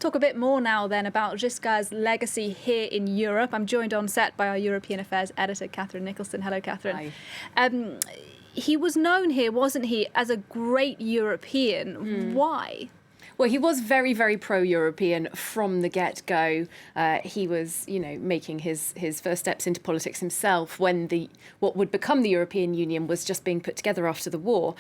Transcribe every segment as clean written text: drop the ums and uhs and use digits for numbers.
Talk a bit more now then about Giscard's legacy here in Europe. I'm joined on set by our European Affairs editor, Catherine Nicholson. Hello, Catherine. Hi. He was known here, wasn't he, as a great European. Why? Well, he was very, very pro-European from the get-go. He was, making his first steps into politics himself when what would become the European Union was just being put together after the war.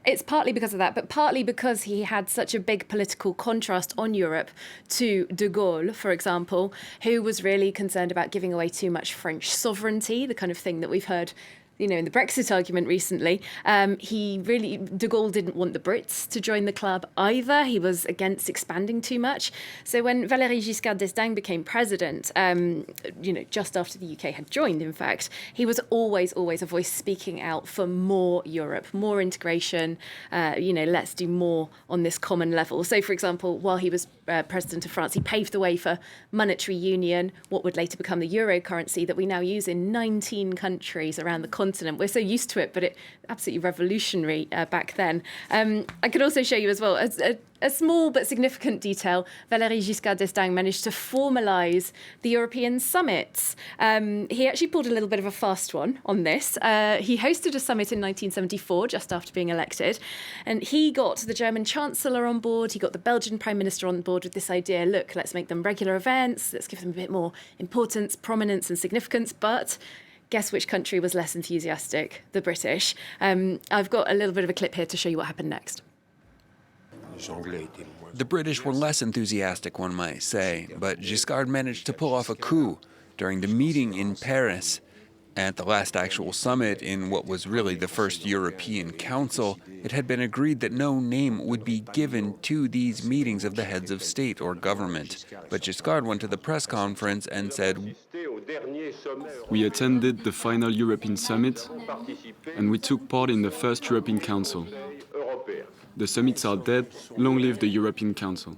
It's partly because of that, but partly because he had such a big political contrast on Europe to de Gaulle, for example, who was really concerned about giving away too much French sovereignty, the kind of thing that we've heard in the Brexit argument recently. De Gaulle didn't want the Brits to join the club either. He was against expanding too much. So when Valéry Giscard d'Estaing became president, just after the UK had joined, in fact, he was always a voice speaking out for more Europe, more integration, let's do more on this common level. So, for example, while he was president of France, he paved the way for monetary union, what would later become the euro currency that we now use in 19 countries around the continent. We're so used to it, but it absolutely revolutionary back then. I could also show you as well a small but significant detail. Valéry Giscard d'Estaing managed to formalise the European summits. He actually pulled a little bit of a fast one on this. He hosted a summit in 1974, just after being elected, and he got the German Chancellor on board, he got the Belgian Prime Minister on board with this idea, look, let's make them regular events, let's give them a bit more importance, prominence and significance, but guess which country was less enthusiastic? The British. I've got a little bit of a clip here to show you what happened next. The British were less enthusiastic, one might say, but Giscard managed to pull off a coup during the meeting in Paris. At the last actual summit, in what was really the first European Council, it had been agreed that no name would be given to these meetings of the heads of state or government. But Giscard went to the press conference and said, "We attended the final European Summit, and we took part in the first European Council. The summits are dead. Long live the European Council."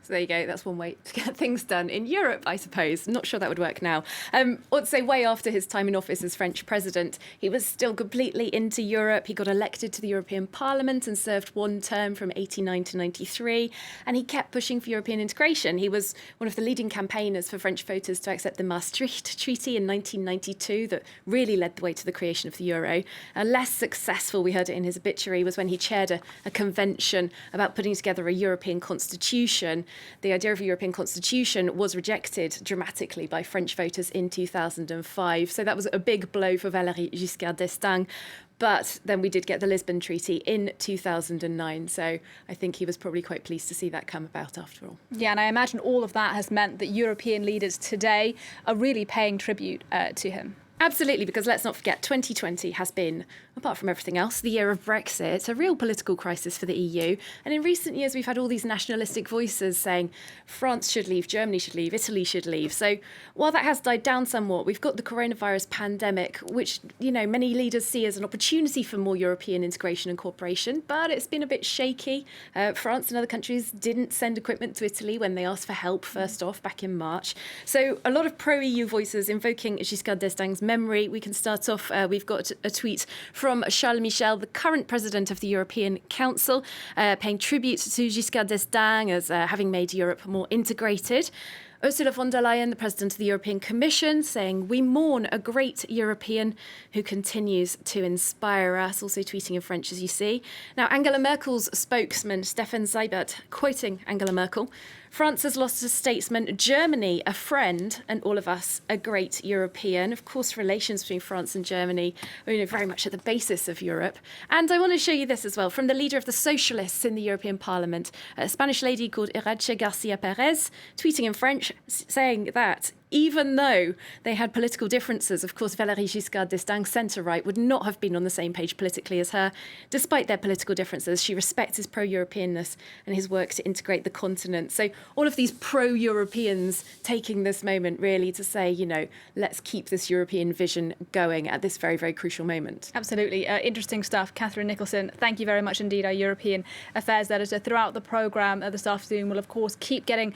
So there you go. That's one way to get things done in Europe, I suppose. Not sure that would work now. I'd say way after his time in office as French president, he was still completely into Europe. He got elected to the European Parliament and served one term from 89 to 93. And he kept pushing for European integration. He was one of the leading campaigners for French voters to accept the Maastricht Treaty in 1992 that really led the way to the creation of the euro. Less successful, we heard it in his obituary, was when he chaired a convention about putting together a European constitution. The idea of a European constitution was rejected dramatically by French voters in 2005. So that was a big blow for Valéry Giscard d'Estaing. But then we did get the Lisbon Treaty in 2009. So I think he was probably quite pleased to see that come about after all. Yeah, and I imagine all of that has meant that European leaders today are really paying tribute to him. Absolutely, because let's not forget, 2020 has been, apart from everything else, the year of Brexit, a real political crisis for the EU. And in recent years, we've had all these nationalistic voices saying France should leave, Germany should leave, Italy should leave. So while that has died down somewhat, we've got the coronavirus pandemic, which, many leaders see as an opportunity for more European integration and cooperation. But it's been a bit shaky. France and other countries didn't send equipment to Italy when they asked for help first off back in March. So a lot of pro-EU voices invoking Giscard d'Estaing's memory. We can start off. We've got a tweet from Charles Michel, the current president of the European Council, paying tribute to Giscard d'Estaing as having made Europe more integrated. Ursula von der Leyen, the president of the European Commission, saying, "We mourn a great European who continues to inspire us," also tweeting in French, as you see. Now, Angela Merkel's spokesman, Stefan Seibert, quoting Angela Merkel, "France has lost a statesman, Germany a friend, and all of us a great European." Of course, relations between France and Germany are very much at the basis of Europe. And I want to show you this as well, from the leader of the Socialists in the European Parliament, a Spanish lady called Irache Garcia Perez, tweeting in French, saying that even though they had political differences, of course, Valéry Giscard d'Estaing's centre-right would not have been on the same page politically as her. Despite their political differences, she respects his pro-Europeanness and his work to integrate the continent. So all of these pro-Europeans taking this moment really to say, let's keep this European vision going at this very, very crucial moment. Absolutely. Interesting stuff. Catherine Nicholson, thank you very much indeed, our European Affairs editor. Throughout the programme this afternoon, we'll, of course, keep getting